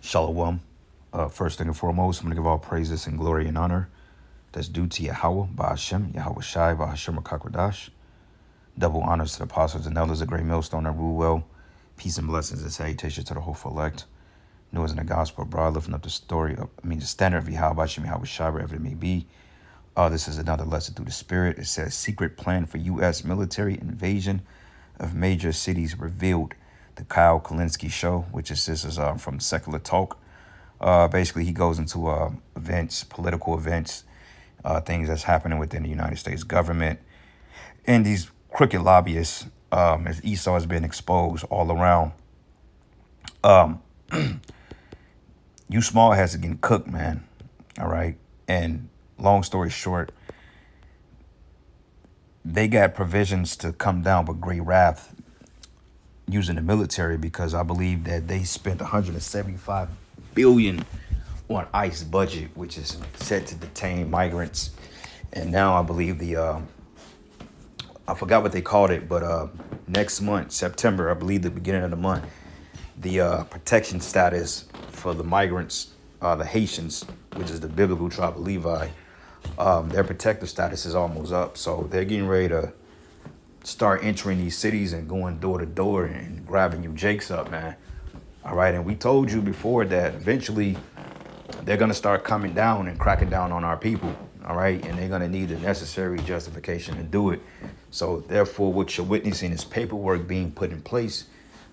Shalom. First thing and foremost, I'm going to give all praises and glory and honor that's due to Yahweh, Ba'ashem, Yahweh Shai, Ba'ashem Rakakwadash. Double honors to the apostles and elders, a great millstone that rule well. Peace and blessings and salutations to the whole elect. New as in the gospel abroad, lifting up the the standard of Yahweh, Ba'ashem, Yahweh Shai, wherever it may be. This is another lesson through the Spirit. It says, secret plan for U.S. military invasion of major cities revealed. The Kyle Kulinski show, which is from Secular Talk. Basically, he goes into events, political events, things that's happening within the United States government, and these crooked lobbyists, as Esau has been exposed all around. You Small has to get cooked, man. All right, and long story short, they got provisions to come down with great wrath using the military, because I believe that they spent 175 billion on ICE budget, which is set to detain migrants. And now I believe I forgot what they called it, but next month, September, I believe the beginning of the month, the protection status for the migrants, the Haitians, which is the biblical tribe of Levi, their protective status is almost up. So they're getting ready to start entering these cities and going door to door and grabbing you jakes up, man. All right, and we told you before that eventually they're going to start coming down and cracking down on our people, all right? And they're going to need the necessary justification to do it. So therefore, what you're witnessing is paperwork being put in place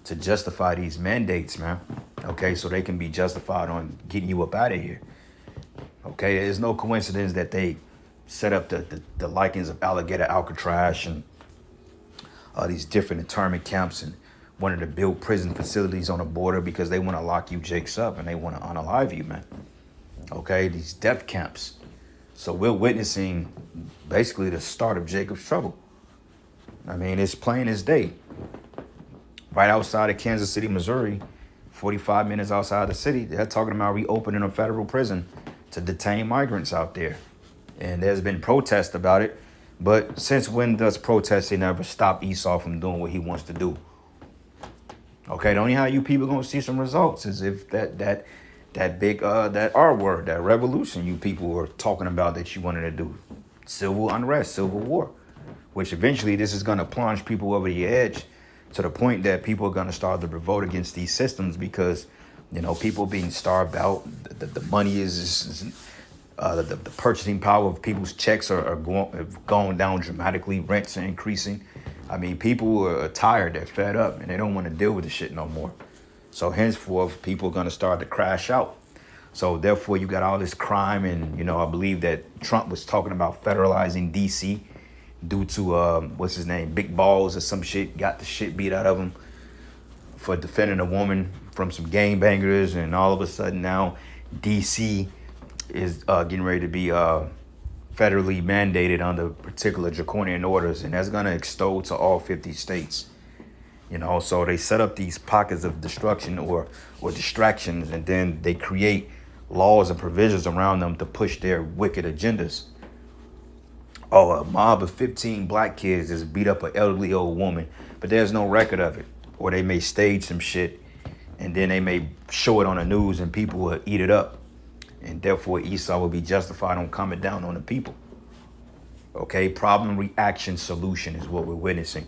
to justify these mandates, man. Okay, so they can be justified on getting you up out of here. Okay, there's no coincidence that they set up the likings of Alligator Alcatraz and these different internment camps, and wanted to build prison facilities on the border because they want to lock you jakes up and they want to unalive you, man. Okay, these death camps. So we're witnessing basically the start of Jacob's trouble. I mean, it's plain as day. Right outside of Kansas City, Missouri, 45 minutes outside the city, they're talking about reopening a federal prison to detain migrants out there. And there's been protests about it. But since when does protesting ever stop Esau from doing what he wants to do? Okay, the only how you people gonna see some results is if that big that R word, that revolution you people were talking about that you wanted to do, civil unrest, civil war, which eventually this is gonna plunge people over the edge to the point that people are gonna start to revolt against these systems, because people being starved out, the money is the purchasing power of people's checks have gone down dramatically. Rents are increasing. I mean, people are tired, they're fed up, and they don't want to deal with the shit no more. So henceforth, people are going to start to crash out. So therefore, you got all this crime, and, I believe that Trump was talking about federalizing D.C. due to, what's his name, Big Balls or some shit, got the shit beat out of him for defending a woman from some gangbangers, and all of a sudden now D.C. is getting ready to be federally mandated under particular draconian orders, and that's going to extol to all 50 states. So they set up these pockets of destruction or distractions, and then they create laws and provisions around them to push their wicked agendas. A mob of 15 black kids just beat up an elderly old woman, but there's no record of it. Or they may stage some shit, and then they may show it on the news, and people will eat it up. And therefore, Esau will be justified on coming down on the people. Okay, problem, reaction, solution is what we're witnessing.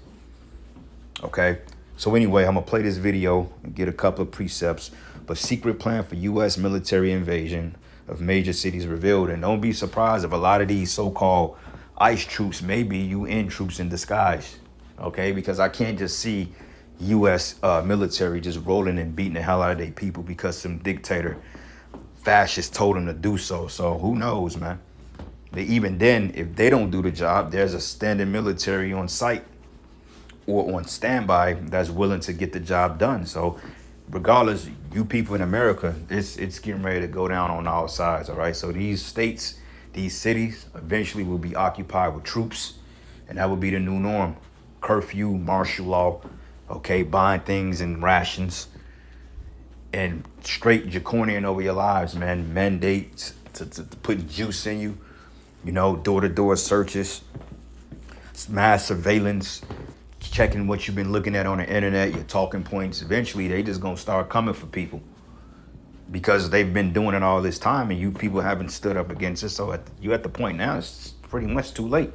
Okay, so anyway, I'm going to play this video and get a couple of precepts. But secret plan for U.S. military invasion of major cities revealed. And don't be surprised if a lot of these so-called ICE troops may be UN troops in disguise. Okay, because I can't just see U.S. Military just rolling and beating the hell out of their people because some dictator fascists told them to do so. So who knows, man? Even then, if they don't do the job, there's a standing military on site or on standby that's willing to get the job done. So regardless, you people in America, it's getting ready to go down on all sides, all right? So these states, these cities eventually will be occupied with troops, and that will be the new norm. Curfew, martial law, okay, buying things in rations, and straight draconian over your lives, man. Mandates to put juice in you, door-to-door searches, mass surveillance, checking what you've been looking at on the internet, your talking points. Eventually, they just gonna start coming for people. because they've been doing it all this time, and you people haven't stood up against it. So you at the point now, it's pretty much too late,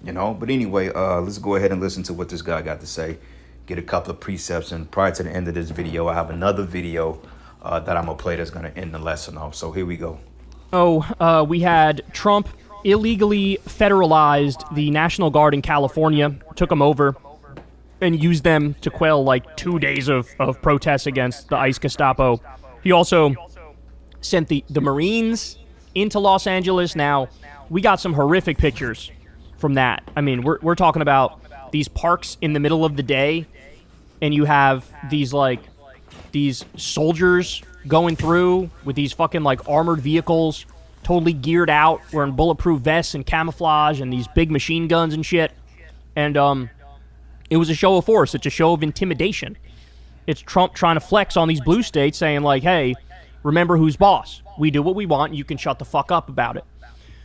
you know. But anyway, let's go ahead and listen to what this guy got to say. Get a couple of precepts, and prior to the end of this video, I have another video that I'm gonna play that's gonna end the lesson off. So here we go. We had Trump illegally federalized the National Guard in California, took them over, and used them to quell like 2 days of protests against the ICE Gestapo. He also sent the Marines into Los Angeles. Now, we got some horrific pictures from that. I mean, we're talking about these parks in the middle of the day, and you have these soldiers going through with these fucking like armored vehicles, totally geared out, wearing bulletproof vests and camouflage and these big machine guns and shit. And it was a show of force. It's a show of intimidation. It's Trump trying to flex on these blue states, saying like, hey, remember who's boss. We do what we want, and you can shut the fuck up about it.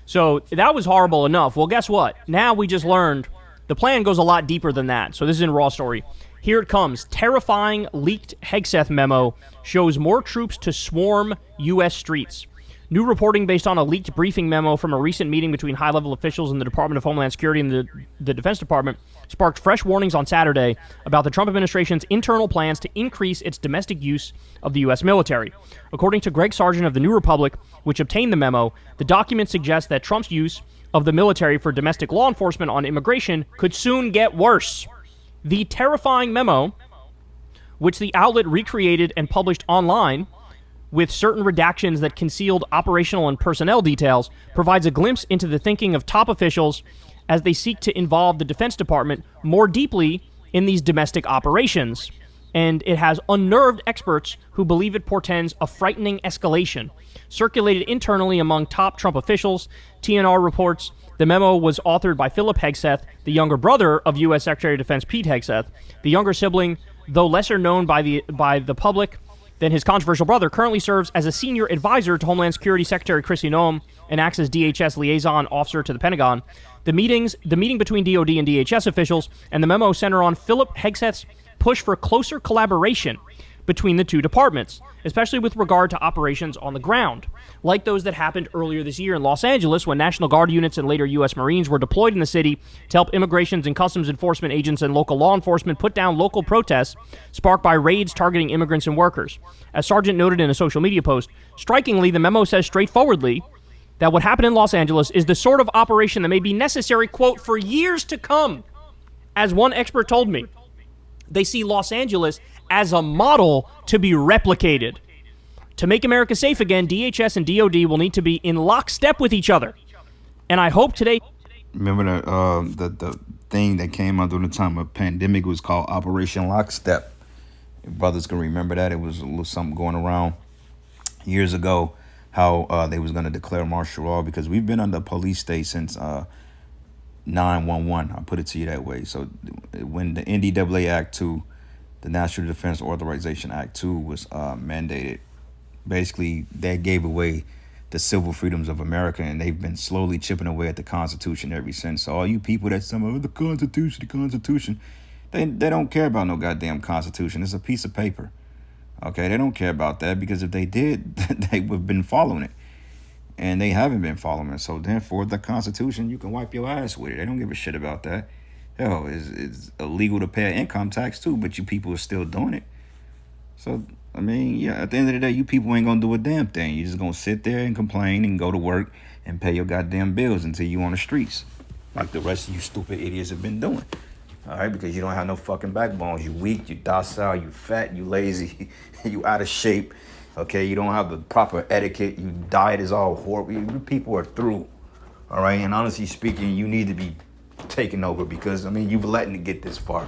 So that was horrible enough. Well, guess what? Now we just learned the plan goes a lot deeper than that. So this is in Raw Story. Here it comes. Terrifying leaked Hegseth memo shows more troops to swarm U.S. streets. New reporting based on a leaked briefing memo from a recent meeting between high-level officials in the Department of Homeland Security and the Defense Department sparked fresh warnings on Saturday about the Trump administration's internal plans to increase its domestic use of the U.S. military. According to Greg Sargent of the New Republic, which obtained the memo, the document suggests that Trump's use of the military for domestic law enforcement on immigration could soon get worse. The terrifying memo, which the outlet recreated and published online, with certain redactions that concealed operational and personnel details, provides a glimpse into the thinking of top officials as they seek to involve the Defense Department more deeply in these domestic operations. And it has unnerved experts who believe it portends a frightening escalation. Circulated internally among top Trump officials, TNR reports the memo was authored by Philip Hegseth, the younger brother of U.S. Secretary of Defense Pete Hegseth. The younger sibling, though lesser known by the public than his controversial brother, currently serves as a senior advisor to Homeland Security Secretary Kristi Noem and acts as DHS liaison officer to the Pentagon. The meeting between DoD and DHS officials and the memo center on Philip Hegseth's push for closer collaboration between the two departments, especially with regard to operations on the ground, like those that happened earlier this year in Los Angeles when National Guard units and later U.S. Marines were deployed in the city to help immigrations and customs enforcement agents and local law enforcement put down local protests sparked by raids targeting immigrants and workers. As Sargent noted in a social media post, strikingly, the memo says straightforwardly that what happened in Los Angeles is the sort of operation that may be necessary, quote, for years to come. As one expert told me, they see Los Angeles as a model to be replicated. To make America safe again, DHS and DoD will need to be in lockstep with each other. And I hope today... Remember the thing that came out during the time of pandemic was called Operation Lockstep. If brothers can remember that. It was a little something going around years ago, how they was going to declare martial law, because we've been under police state since 9/11. I'll put it to you that way. So when the NDAA Act 2, the National Defense Authorization Act 2 was mandated, basically that gave away the civil freedoms of America, and they've been slowly chipping away at the Constitution ever since. So all you people that say, oh, the Constitution, they don't care about no goddamn Constitution. It's a piece of paper. Okay, they don't care about that, because if they did, they would have been following it. And they haven't been following it. So therefore, the Constitution, you can wipe your ass with it. They don't give a shit about that. Hell, it's illegal to pay income tax too, but you people are still doing it. So, I mean, yeah, at the end of the day, you people ain't gonna do a damn thing. You're just gonna sit there and complain and go to work and pay your goddamn bills until you on the streets, like the rest of you stupid idiots have been doing. All right, because you don't have no fucking backbones. You weak, you docile, you fat, you lazy, you out of shape. Okay, you don't have the proper etiquette. Your diet is all horrible. You people are through. All right, and honestly speaking, you need to be taken over, because I mean, you've letting it get this far.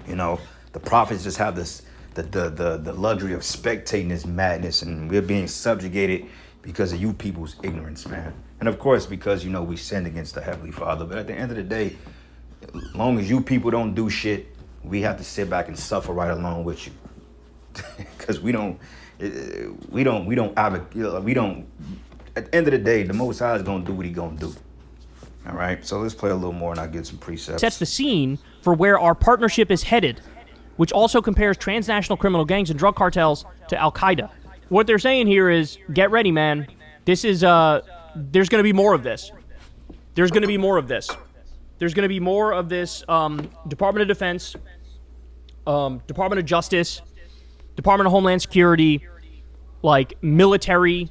You know, the prophets just have this the luxury of spectating this madness, and we're being subjugated because of you people's ignorance, man. And of course, because you know we sinned against the Heavenly Father. But at the end of the day, as long as you people don't do shit, we have to sit back and suffer right along with you, because we don't. At the end of the day, the Most High is gonna do what He gonna do. All right, so let's play a little more and I'll get some precepts. Sets the scene for where our partnership is headed, which also compares transnational criminal gangs and drug cartels to Al-Qaeda. what they're saying here is, get ready, man. This is there's going to be more of this. There's going to be more of this. There's going to be more of this. Department of Defense, Department of Justice, Department of Homeland Security, like military,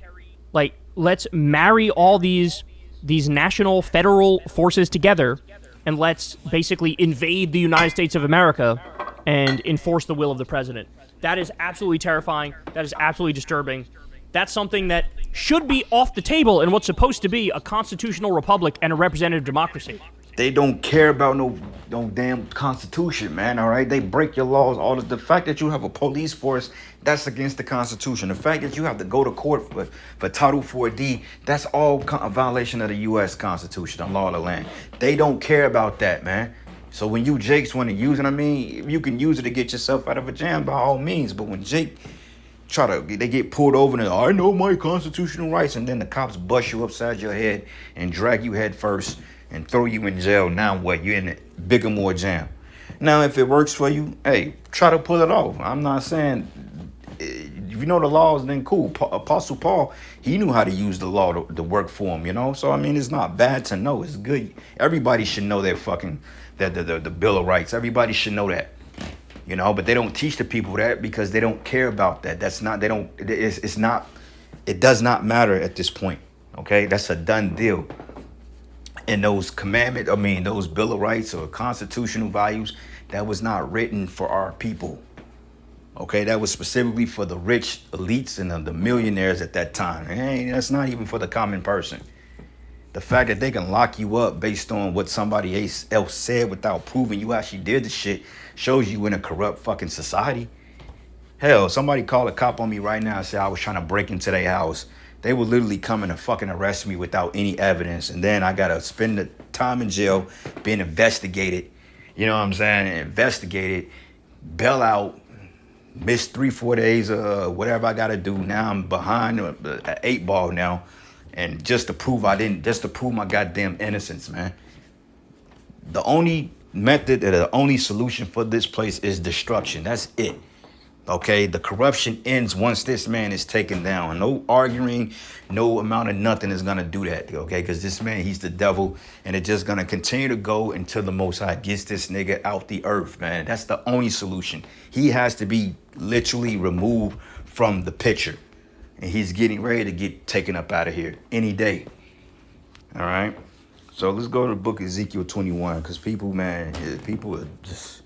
like let's marry all these national federal forces together, and let's basically invade the United States of America and enforce the will of the president. That is absolutely terrifying. That is absolutely disturbing. That's something that should be off the table in what's supposed to be a constitutional republic and a representative democracy. They don't care about no damn constitution, man. All right, they break your laws. The fact that you have a police force, that's against the Constitution. The fact that you have to go to court for Title 4D, that's all a violation of the U.S. Constitution, the law of the land. They don't care about that, man. So when you Jakes want to use it, I mean, you can use it to get yourself out of a jam by all means. But when Jake they get pulled over and I know my constitutional rights, and then the cops bust you upside your head and drag you head first and throw you in jail. Now what? You're in a bigger, more jam. Now, if it works for you, hey, try to pull it off. I'm not saying, if you know the laws, then cool. Apostle Paul, he knew how to use the law to work for him, you know? So, I mean, it's not bad to know. It's good. Everybody should know their the Bill of Rights. Everybody should know that, you know? But they don't teach the people that because they don't care about that. It does not matter at this point, okay? That's a done deal. And those those Bill of Rights or constitutional values, that was not written for our people. Okay, that was specifically for the rich elites and the millionaires at that time. Hey, that's not even for the common person. The fact that they can lock you up based on what somebody else said without proving you actually did the shit shows you in a corrupt fucking society. Hell, somebody call a cop on me right now and say I was trying to break into their house. They would literally come in and fucking arrest me without any evidence. And then I got to spend the time in jail being investigated. You know what I'm saying? Investigated, bail out, miss 3-4 days, whatever I got to do. Now I'm behind an 8 ball now. And just to prove my goddamn innocence, man. The only method, the only solution for this place is destruction. That's it. Okay, the corruption ends once this man is taken down. No arguing, no amount of nothing is going to do that, okay? Because this man, he's the devil, and it's just going to continue to go until the Most High gets this nigga out the earth, man. That's the only solution. He has to be literally removed from the picture, and he's getting ready to get taken up out of here any day, all right? So let's go to the book of Ezekiel 21, because people are just...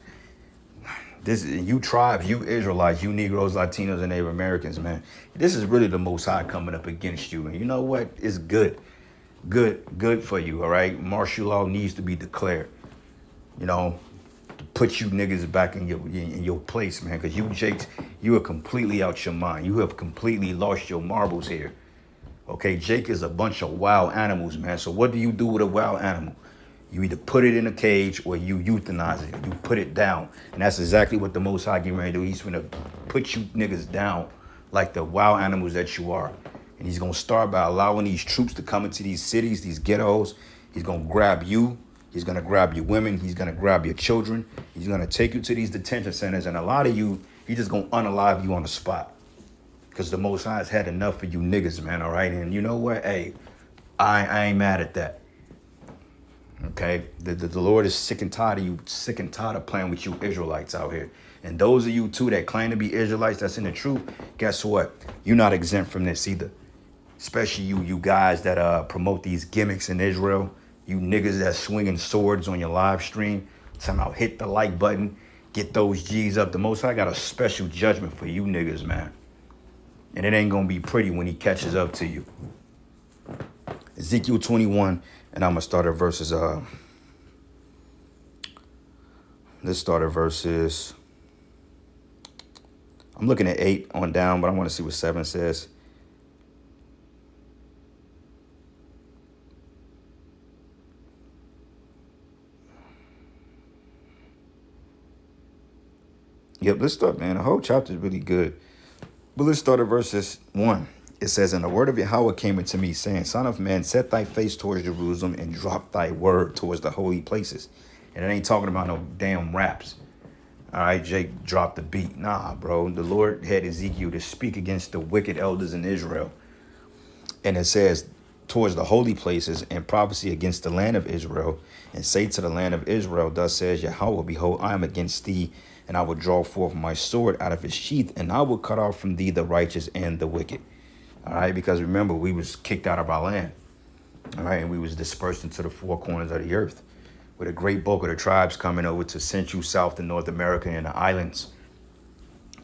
you tribes, you Israelites, you Negroes, Latinos, and Native Americans, man. This is really the Most High coming up against you. And you know what? It's good. Good for you, all right? Martial law needs to be declared, you know, to put you niggas back in your place, man. Because you Jakes, you are completely out your mind. You have completely lost your marbles here. Okay, Jake is a bunch of wild animals, man. So what do you do with a wild animal? You either put it in a cage or you euthanize it. You put it down. And that's exactly what the Most High getting ready to do. He's going to put you niggas down like the wild animals that you are. And he's going to start by allowing these troops to come into these cities, these ghettos. He's going to grab you. He's going to grab your women. He's going to grab your children. He's going to take you to these detention centers. And a lot of you, he's just going to unalive you on the spot. Because the Most High has had enough of you niggas, man, all right? And you know what? Hey, I ain't mad at that. Okay, the Lord is sick and tired of you, sick and tired of playing with you Israelites out here. And those of you too that claim to be Israelites that's in the truth, guess what? You're not exempt from this either. Especially you guys that promote these gimmicks in Israel. You niggas that swinging swords on your live stream. Somehow hit the like button, get those G's up. The Most High got a special judgment for you niggas, man. And it ain't gonna be pretty when he catches up to you. Ezekiel 21. And I'm going to start at verses, let's start at verses, I'm looking at 8 on down, but I want to see what 7 says. Yep, let's start, man. The whole chapter is really good. But let's start at verses 1. It says, and the word of Yahweh came unto me, saying, Son of man, set thy face towards Jerusalem and drop thy word towards the holy places. And it ain't talking about no damn raps. All right, Jake dropped the beat. Nah, bro. The Lord had Ezekiel to speak against the wicked elders in Israel. And it says, towards the holy places and prophecy against the land of Israel, and say to the land of Israel, thus says Yahweh, behold, I am against thee, and I will draw forth my sword out of his sheath, and I will cut off from thee the righteous and the wicked. All right, because remember, we was kicked out of our land. All right, and we was dispersed into the four corners of the earth, with a great bulk of the tribes coming over to Central, South, and North America and the islands.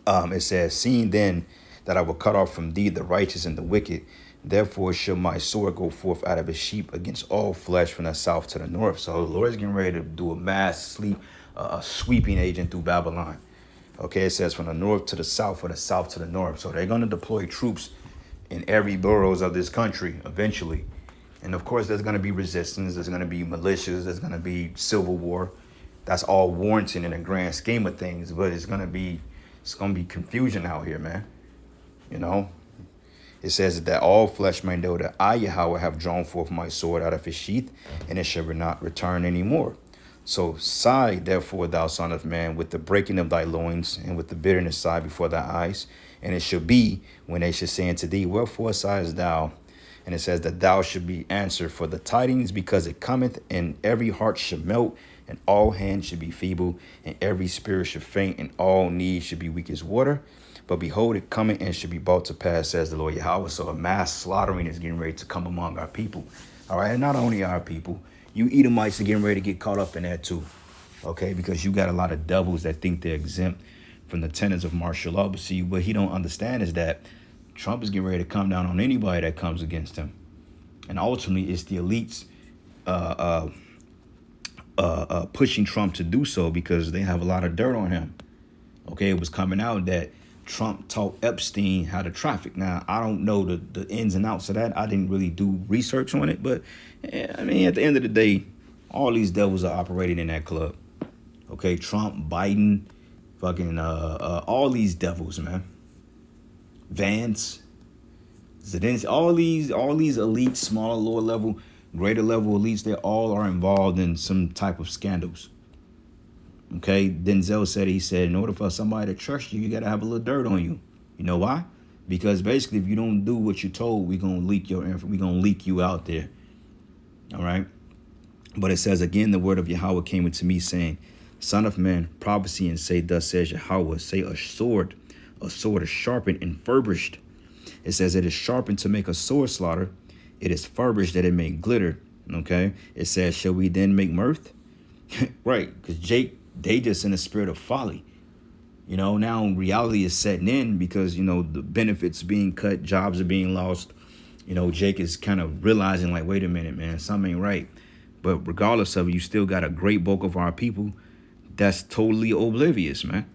It says, seeing then that I will cut off from thee the righteous and the wicked, therefore shall my sword go forth out of his sheep against all flesh from the south to the north. So the Lord is getting ready to do a a sweeping agent through Babylon. Okay, it says from the north to the south, or the south to the north. So they're going to deploy troops in every boroughs of this country eventually. And of course, there's going to be resistance. There's going to be militias. There's going to be civil war. That's all warranted in the grand scheme of things. But it's going to be confusion out here, man. You know, it says that all flesh may know that I, Yahweh, have drawn forth my sword out of his sheath, and it shall not return any more. So sigh, therefore, thou son of man, with the breaking of thy loins, and with the bitterness sigh before thy eyes. And it shall be, when they shall say unto thee, wherefore sighest thou? And it says that thou should be answered for the tidings, because it cometh, and every heart shall melt, and all hands should be feeble, and every spirit should faint, and all knees should be weak as water. But behold, it coming and should be brought to pass, says the Lord Yahweh. So a mass slaughtering is getting ready to come among our people. All right, and not only our people, you Edomites are getting ready to get caught up in that too. Okay, because you got a lot of devils that think they're exempt from the tenets of martial law. But see, what he don't understand is that Trump is getting ready to come down on anybody that comes against him. And ultimately, it's the elites pushing Trump to do so because they have a lot of dirt on him. Okay, it was coming out that Trump taught Epstein how to traffic. Now, I don't know the ins and outs of that. I didn't really do research on it. But, I mean, at the end of the day, all these devils are operating in that club. Okay, Trump, Biden, fucking all these devils, man. Vance, Zelensky, all these elites, smaller, lower level, greater level elites, they all are involved in some type of scandals. Okay, Denzel said, he said, in order for somebody to trust you, you got to have a little dirt on you. You know why? Because basically, if you don't do what you're told, we're going to leak your info. We're going to leak you out there. All right. But it says, again, the word of Yahweh came unto me, saying, Son of man, prophecy and say, thus says Yahweh, say a sword is sharpened and furbished. It says it is sharpened to make a sword slaughter. It is furbished that it may glitter. Okay. It says, shall we then make mirth? Right. Because Jake, they just in a spirit of folly. You know, now reality is setting in because, you know, the benefits being cut, jobs are being lost. You know, Jake is kind of realizing like, wait a minute, man, something ain't right. But regardless of it, you still got a great bulk of our people that's totally oblivious, man.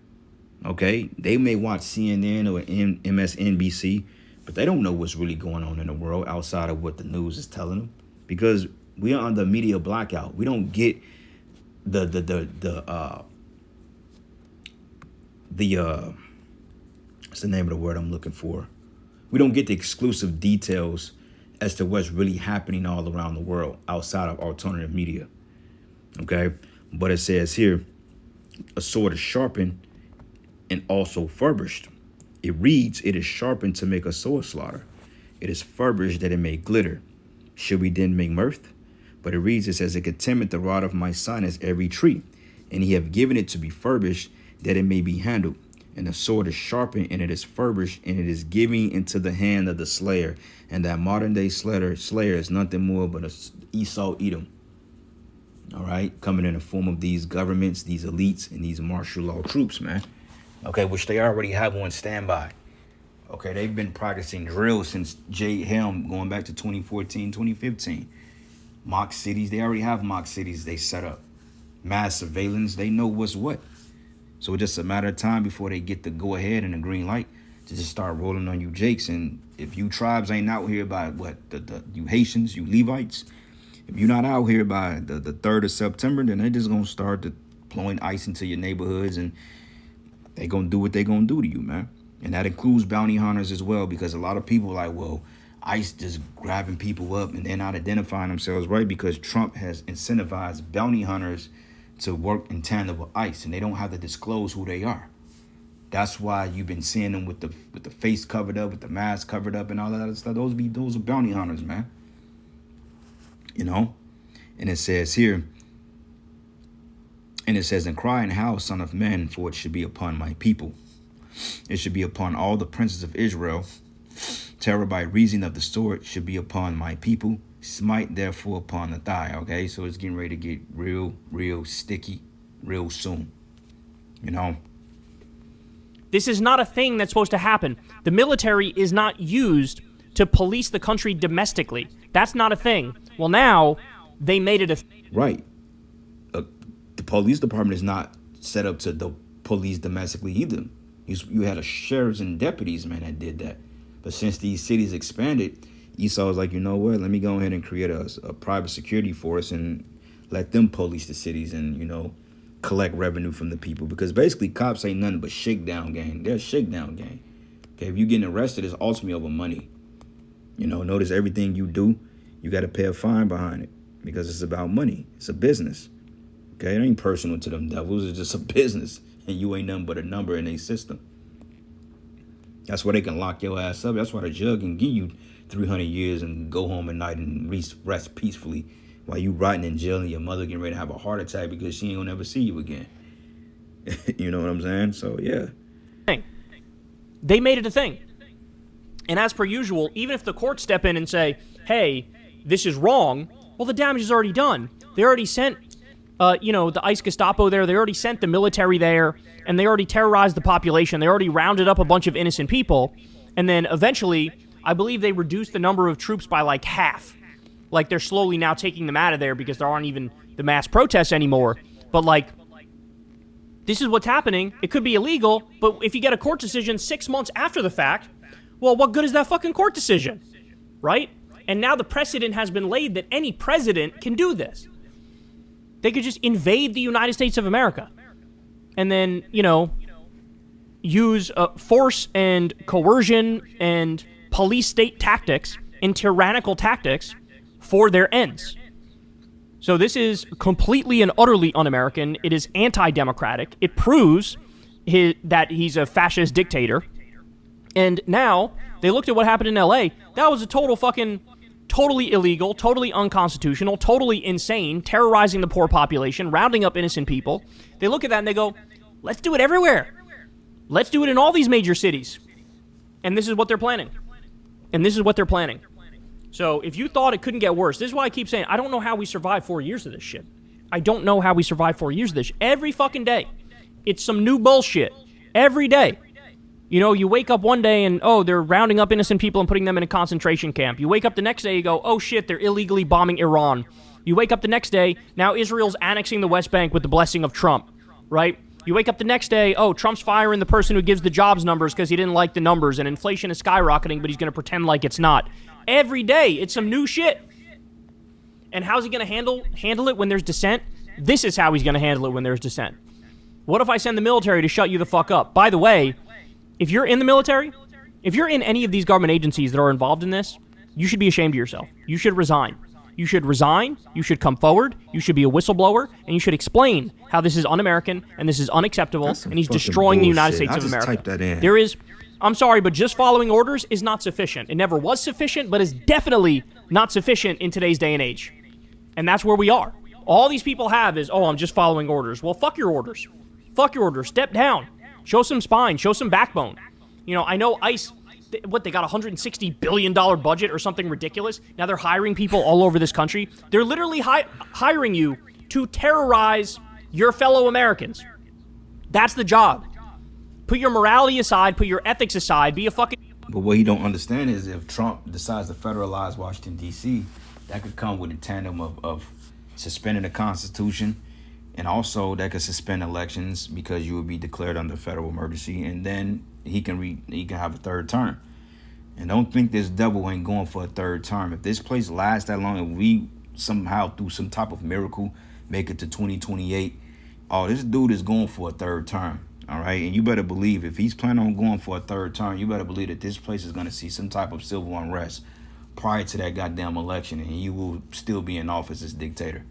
Okay, they may watch CNN or MSNBC, but they don't know what's really going on in the world outside of what the news is telling them, because we are under media blackout. We don't get the what's the name of the word I'm looking for? We don't get the exclusive details as to what's really happening all around the world outside of alternative media. Okay, but it says here, a sword is sharpened and also furbished. It reads, it is sharpened to make a sword slaughter. It is furbished that it may glitter. Should we then make mirth? But it reads, it says, it contemneth the rod of my son as every tree, and he have given it to be furbished that it may be handled. And the sword is sharpened, and it is furbished, and it is giving into the hand of the slayer. And that modern day slayer is nothing more but a Esau Edom. All right, coming in the form of these governments, these elites, and these martial law troops, man. Okay, which they already have on standby. Okay, they've been practicing drills since Jade Helm going back to 2014, 2015. Mock cities, they already have mock cities they set up. Mass surveillance, they know what's what. So it's just a matter of time before they get the go ahead and the green light to just start rolling on you Jakes. And if you tribes ain't out here by you Haitians, you Levites, if you're not out here by the 3rd of September, then they're just going to start deploying ICE into your neighborhoods, and they're going to do what they're going to do to you, man. And that includes bounty hunters as well, because a lot of people are like, well, ICE just grabbing people up and they're not identifying themselves, right? Because Trump has incentivized bounty hunters to work in tandem with ICE, and they don't have to disclose who they are. That's why you've been seeing them with the face covered up, with the mask covered up, and all that other stuff. Those are bounty hunters, man. You know, and it says here, and it says, "And cry and howl, son of man, for it should be upon my people. It should be upon all the princes of Israel. Terror by reason of the sword should be upon my people. Smite therefore upon the thigh." Okay, so it's getting ready to get real sticky real soon. You know. This is not a thing that's supposed to happen. The military is not used to police the country domestically. That's not a thing. Well, now they made it a right. The police department is not set up to police domestically either. You had a sheriffs and deputies, man, that did that. But since these cities expanded, Esau was like, you know what? Let me go ahead and create a private security force and let them police the cities and, you know, collect revenue from the people. Because basically cops ain't nothing but shakedown gang. They're a shakedown gang. Okay, if you're getting arrested, it's ultimately over money. You know, notice everything you do, you got to pay a fine behind it because it's about money. It's a business. Okay, it ain't personal to them devils. It's just a business. And you ain't nothing but a number in a system. That's why they can lock your ass up. That's why the judge can give you 300 years and go home at night and rest peacefully while you rotting in jail and your mother getting ready to have a heart attack because she ain't gonna never see you again. You know what I'm saying? So, yeah. They made it a thing. And as per usual, even if the courts step in and say, hey, this is wrong, well, the damage is already done. They already sent, the ICE Gestapo there. They already sent the military there. And they already terrorized the population. They already rounded up a bunch of innocent people. And then eventually, I believe they reduced the number of troops by like half. Like, they're slowly now taking them out of there because there aren't even the mass protests anymore. But, like, this is what's happening. It could be illegal, but if you get a court decision 6 months after the fact, well, what good is that fucking court decision? Right? And now the precedent has been laid that any president can do this. They could just invade the United States of America. And then, use force and coercion and police state tactics and tyrannical tactics for their ends. So this is completely and utterly un-American. It is anti-democratic. It proves that he's a fascist dictator. And now, they looked at what happened in LA. That was a totally illegal, totally unconstitutional, totally insane, terrorizing the poor population, rounding up innocent people. They look at that and they go, let's do it everywhere. Let's do it in all these major cities. And this is what they're planning. So if you thought it couldn't get worse, this is why I keep saying, I don't know how we survived 4 years of this shit. Every fucking day. It's some new bullshit. Every day. You wake up one day and, they're rounding up innocent people and putting them in a concentration camp. You wake up the next day, you go, oh shit, they're illegally bombing Iran. You wake up the next day, now Israel's annexing the West Bank with the blessing of Trump, right? You wake up the next day, Trump's firing the person who gives the jobs numbers because he didn't like the numbers, and inflation is skyrocketing, but he's going to pretend like it's not. Every day, it's some new shit. And how's he going to handle it when there's dissent? This is how he's going to handle it when there's dissent. What if I send the military to shut you the fuck up? By the way, if you're in the military, if you're in any of these government agencies that are involved in this, you should be ashamed of yourself. You should resign. You should come forward, you should be a whistleblower, and you should explain how this is un-American and this is unacceptable, and he's destroying the United States of America. Type that in. I'm sorry, but just following orders is not sufficient. It never was sufficient, but is definitely not sufficient in today's day and age. And that's where we are. All these people have is, I'm just following orders. Well, fuck your orders. Step down. Show some spine. Show some backbone. I know ICE, they got a $160 billion budget or something ridiculous. Now they're hiring people all over this country. They're literally hiring you to terrorize your fellow Americans. That's the job. Put your morality aside, put your ethics aside, be a fucking... But what he don't understand is if Trump decides to federalize Washington, D.C., that could come with a tandem of suspending the Constitution, and also that could suspend elections because you would be declared under federal emergency, and then he can have a third term. And don't think this devil ain't going for a third term. If this place lasts that long and we somehow through some type of miracle make it to 2028, this dude is going for a third term. All right, and you better believe if he's planning on going for a third term, you better believe that this place is going to see some type of civil unrest prior to that goddamn election, and you will still be in office as dictator.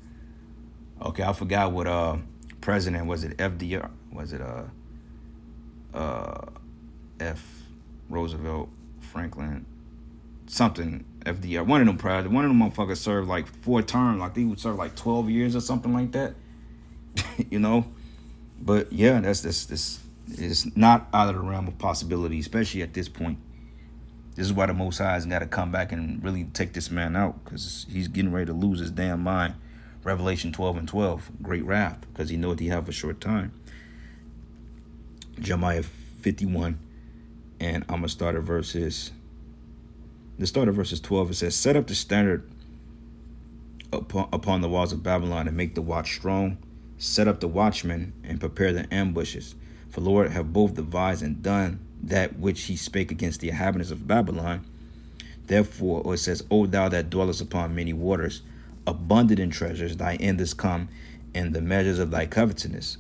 Okay, I forgot what president, was it FDR? Was it F Roosevelt, Franklin, something FDR? One of them presidents. One of them motherfuckers served like 4 terms. Like they would serve like 12 years or something like that. You know. But yeah, that's this. It's not out of the realm of possibility, especially at this point. This is why the Most High has got to come back and really take this man out, because he's getting ready to lose his damn mind. Revelation 12:12, great wrath, because he know what he have a short time. Jeremiah 51, and I'm gonna start at verses. Let's start at verses 12. It says, "Set up the standard upon the walls of Babylon, and make the watch strong. Set up the watchmen, and prepare the ambushes. For Lord have both devised and done that which he spake against the inhabitants of Babylon. Therefore," or it says, "O thou that dwellest upon many waters, abundant in treasures, thy end is come, and the measures of thy covetousness.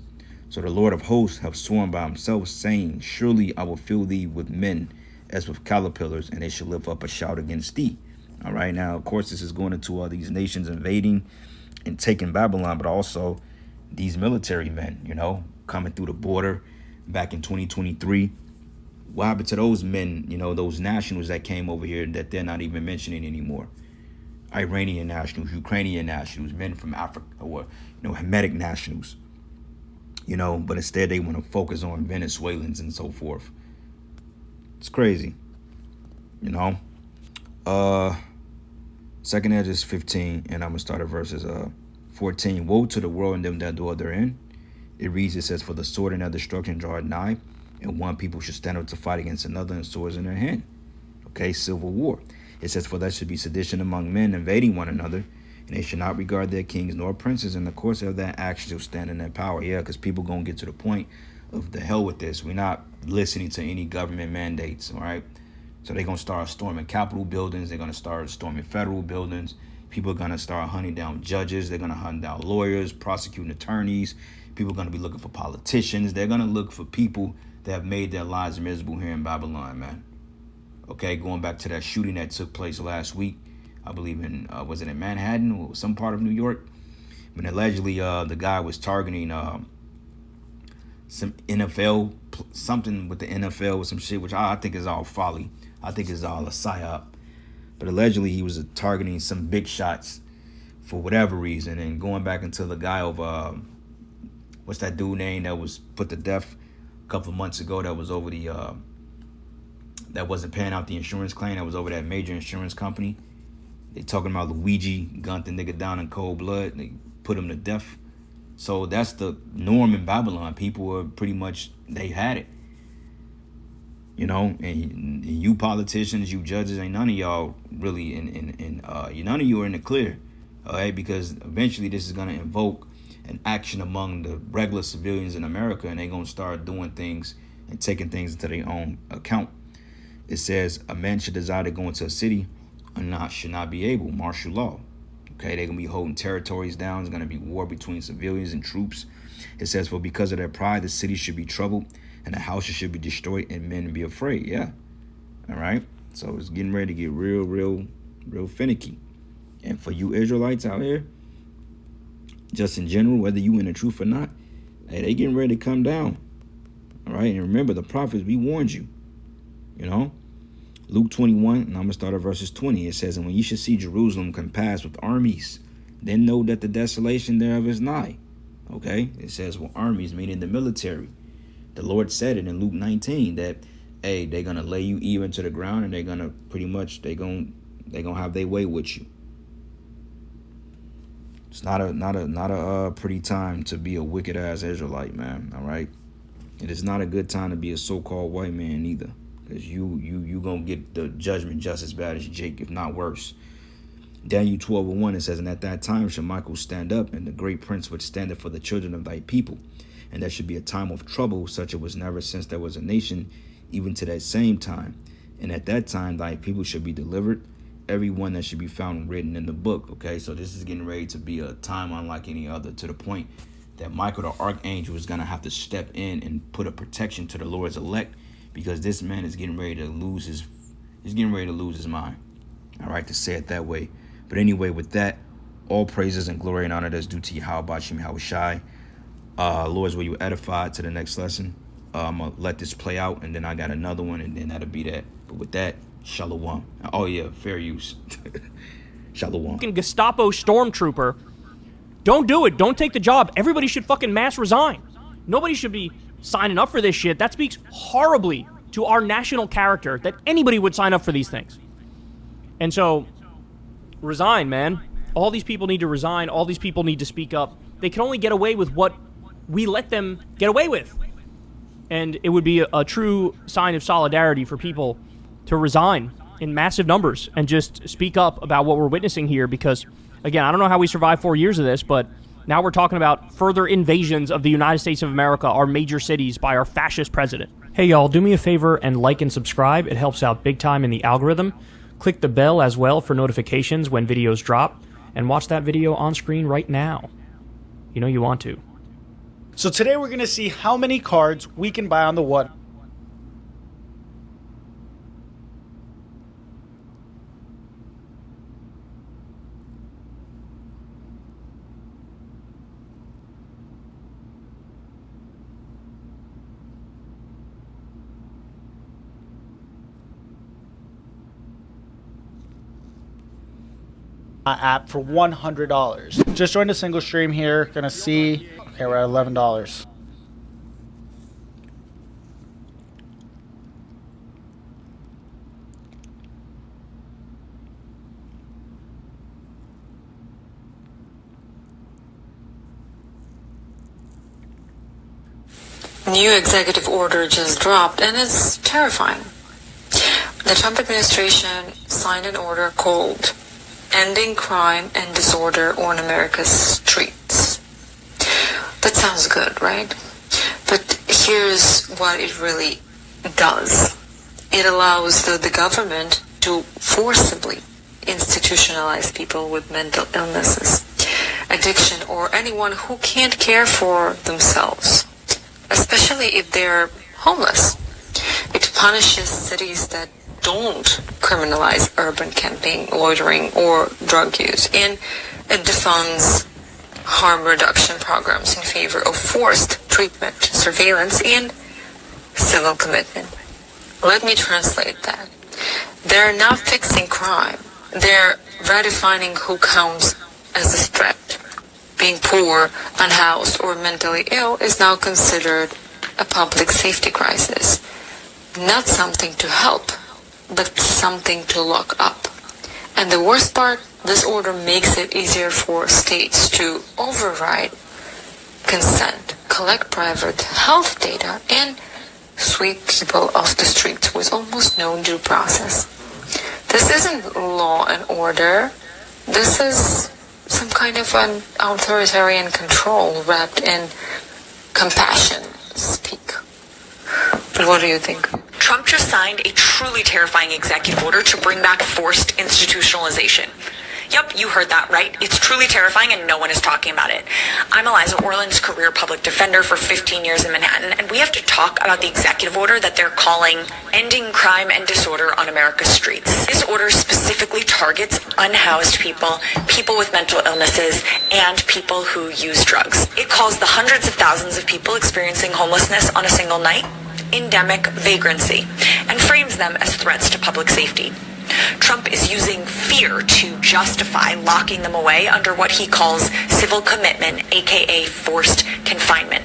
So the Lord of hosts hath sworn by himself, saying, Surely I will fill thee with men as with caterpillars, and they shall lift up a shout against thee." All right, now, of course, this is going into all these nations invading and taking Babylon, but also these military men, you know, coming through the border back in 2023. What happened to those men, you know, those nationals that came over here that they're not even mentioning anymore? Iranian nationals, Ukrainian nationals, men from Africa, or, you know, Hamitic nationals, you know, but instead they want to focus on Venezuelans and so forth. It's crazy, you know. Second Esdras 15, and I'm going to start at verses 14. "Woe to the world and them that dwell therein." It reads, it says, "For the sword and their destruction draweth nigh, and one people should stand up to fight against another, and swords in their hand." Okay, civil war. It says, "For there should be sedition among men, invading one another, and they should not regard their kings nor princes, and the course of their actions shall stand in their power." Yeah, because people going to get to the point of the hell with this. We're not listening to any government mandates, all right? So they're going to start storming Capitol buildings. They're going to start storming federal buildings. People are going to start hunting down judges. They're going to hunt down lawyers, prosecuting attorneys. People are going to be looking for politicians. They're going to look for people that have made their lives miserable here in Babylon, man. Okay, going back to that shooting that took place last week, I believe in, was it in Manhattan or some part of New York? When allegedly the guy was targeting some NFL, something with the NFL with some shit, which I think is all folly. I think it's all a psyop. But allegedly he was targeting some big shots for whatever reason. And going back into the guy of, what's that dude name that was put to death a couple of months ago, that was over the, that wasn't paying out the insurance claim, that was over that major insurance company. They talking about Luigi gunned the nigga down in cold blood. They put him to death. So that's the norm in Babylon. People were pretty much, they had it. You know, and you politicians, you judges, ain't none of y'all really none of you are in the clear. All right, because eventually this is gonna invoke an action among the regular civilians in America, and they're gonna start doing things and taking things into their own account. It says a man should desire to go into a city or should not be able. Martial law. Okay, they're gonna be holding territories down. There's gonna be war between civilians and troops. It says, "For because of their pride, the city should be troubled, and the houses should be destroyed, and men be afraid." Yeah. All right. So it's getting ready to get real finicky. And for you Israelites out here, just in general, whether you in the truth or not, hey, they getting ready to come down. All right. And remember, the prophets, we warned you. You know, Luke 21, and I'm going to start at verses 20. It says, "And when you should see Jerusalem compassed with armies, then know that the desolation thereof is nigh." Okay. It says, well, armies, meaning the military. The Lord said it in Luke 19 that, hey, they're going to lay you even to the ground, and they're going to pretty much, they're going to have their way with you. It's not a pretty time to be a wicked ass Israelite, man. All right. It is not a good time to be a so-called white man either, because you going to get the judgment just as bad as Jake, if not worse. Daniel 12:1, it says, "And at that time shall Michael stand up, and the great prince which standeth for the children of thy people. And there should be a time of trouble, such it was never since there was a nation, even to that same time. And at that time thy people should be delivered, every one that should be found written in the book." Okay, so this is getting ready to be a time unlike any other, to the point that Michael the archangel is going to have to step in and put a protection to the Lord's elect, because this man is getting ready to lose his mind. All right, to say it that way. But anyway, with that, all praises and glory and honor that's due to Yahweh Bashim Yahushai. Lords, were you edified to the next lesson? I'm going to let this play out, and then I got another one, and then that'll be that. But with that, Shalom. Oh, yeah, fair use. Shalom. Fucking Gestapo stormtrooper. Don't do it. Don't take the job. Everybody should fucking mass resign. Nobody should be signing up for this shit. That speaks horribly to our national character that anybody would sign up for these things. And so, resign, man. All these people need to resign. All these people need to speak up. They can only get away with what we let them get away with. And it would be a true sign of solidarity for people to resign in massive numbers and just speak up about what we're witnessing here because, again, I don't know how we survived 4 years of this, but now we're talking about further invasions of the United States of America, our major cities, by our fascist president. Hey, y'all, do me a favor and like and subscribe. It helps out big time in the algorithm. Click the bell as well for notifications when videos drop, and watch that video on screen right now. You know you want to. So today we're going to see how many cards we can buy on the what. App for $100. Just joined a single stream here. Gonna see. Okay, we're at $11. New executive order just dropped, and it's terrifying. The Trump administration signed an order called Ending Crime and Disorder on America's Streets. That sounds good, right? But here's what it really does. It allows the government to forcibly institutionalize people with mental illnesses, addiction, or anyone who can't care for themselves, especially if they're homeless. It punishes cities that don't criminalize urban camping, loitering, or drug use, and it defunds harm reduction programs in favor of forced treatment, surveillance, and civil commitment. Let me translate that. They're not fixing crime. They're redefining who counts as a threat. Being poor, unhoused, or mentally ill is now considered a public safety crisis. Not something to help, but something to lock up. And the worst part, this order makes it easier for states to override consent, collect private health data, and sweep people off the streets with almost no due process. This isn't law and order. This is some kind of an authoritarian control wrapped in compassion speak. What do you think? Trump just signed a truly terrifying executive order to bring back forced institutionalization. Yep, you heard that right. It's truly terrifying and no one is talking about it. I'm Eliza Orland's career public defender for 15 years in Manhattan, and we have to talk about the executive order that they're calling Ending Crime and Disorder on America's Streets. This order specifically targets unhoused people, people with mental illnesses, and people who use drugs. It calls the hundreds of thousands of people experiencing homelessness on a single night endemic vagrancy and frames them as threats to public safety. Trump is using fear to justify locking them away under what he calls civil commitment, aka forced confinement.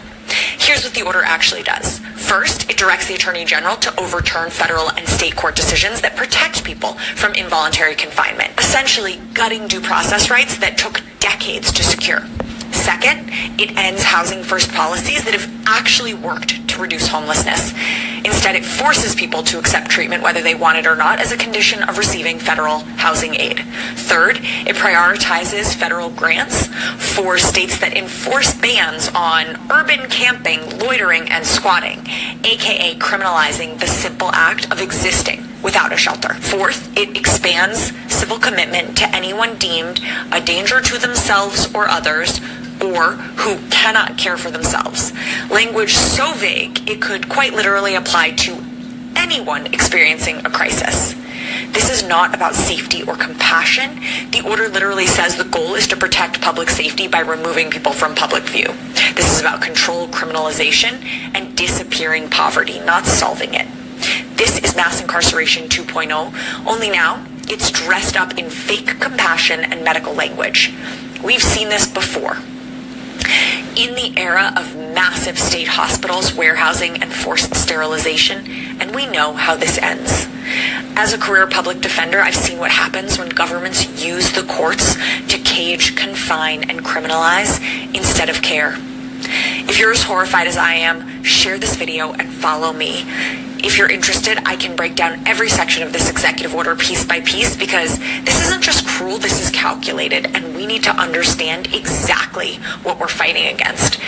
Here's what the order actually does. First, it directs the Attorney General to overturn federal and state court decisions that protect people from involuntary confinement, essentially gutting due process rights that took decades to secure. Second, it ends housing first policies that have actually worked to reduce homelessness. Instead, it forces people to accept treatment whether they want it or not as a condition of receiving federal housing aid. Third, it prioritizes federal grants for states that enforce bans on urban camping, loitering, and squatting, aka criminalizing the simple act of existing without a shelter. Fourth, it expands civil commitment to anyone deemed a danger to themselves or others, or who cannot care for themselves. Language so vague, it could quite literally apply to anyone experiencing a crisis. This is not not about safety or compassion. The order literally says the goal is to protect public safety by removing people from public view. This is about controlled criminalization and disappearing poverty, not solving it. This is mass incarceration 2.0, only now it's dressed up in fake compassion and medical language. We've seen this before. In the era of massive state hospitals, warehousing, and forced sterilization, and we know how this ends. As a career public defender, I've seen what happens when governments use the courts to cage, confine, and criminalize instead of care. If you're as horrified as I am, share this video and follow me. If you're interested, I can break down every section of this executive order piece by piece, because this isn't just cruel, this is calculated, and we need to understand exactly what we're fighting against.